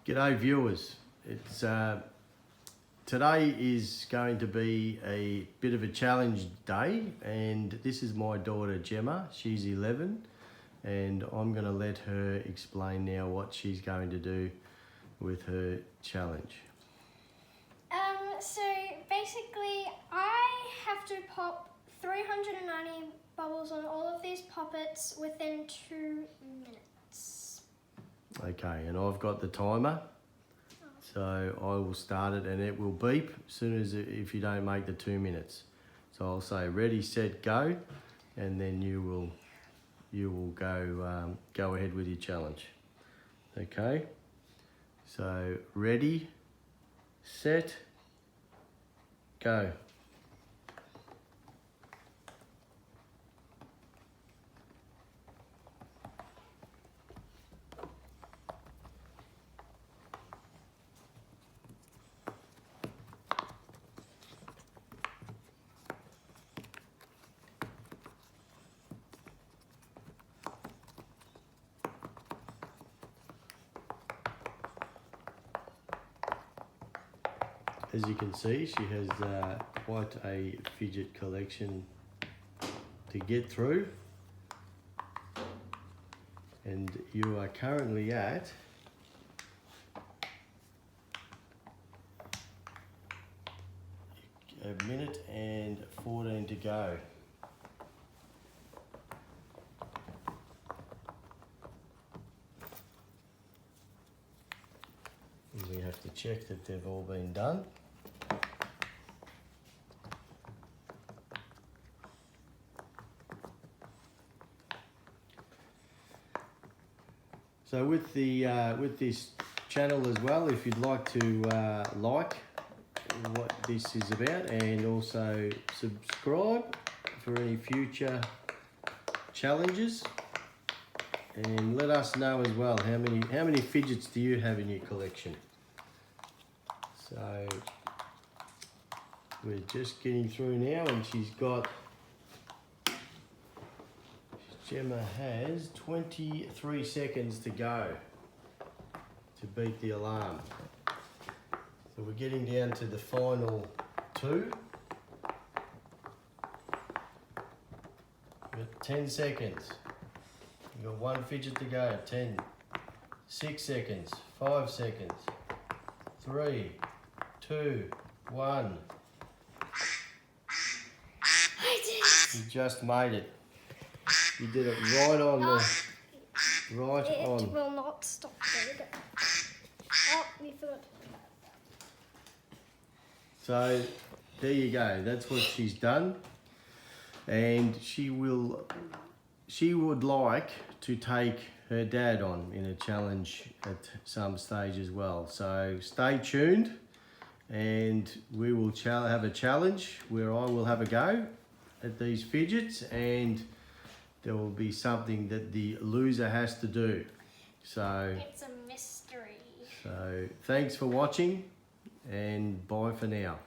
G'day viewers. It's today is going to be a bit of a challenge day, and this is my daughter Gemma. She's 11, and I'm going to let her explain now what she's going to do with her challenge. So basically I have to pop 390 bubbles on all of these poppets within 2 minutes. Okay, and I've got the timer, so I will start it and it will beep as soon as if you don't make the 2 minutes. So I'll say ready, set, go, and then you will go ahead with your challenge. Okay, so ready, set, go. As you can see, she has quite a fidget collection to get through, and you are currently at a minute and 14 to go. And we have to check that they've all been done. So with this channel as well, if you'd like to like what this is about, and also subscribe for any future challenges, and let us know as well how many fidgets do you have in your collection. So we're just getting through now, and Gemma has 23 seconds to go to beat the alarm. So we're getting down to the final 2. We've got 10 seconds. We've got 1 fidget to go. 10, 6 seconds, 5 seconds, 3, 2, 1. I did it! You just made it. You did it right on It will not stop. There we go. Oh, we forgot. So there you go. That's what she's done, and she would like to take her dad on in a challenge at some stage as well. So stay tuned, and we will have a challenge where I will have a go at these fidgets, and there will be something that the loser has to do. So It's a mystery. thanks for watching, and bye for now.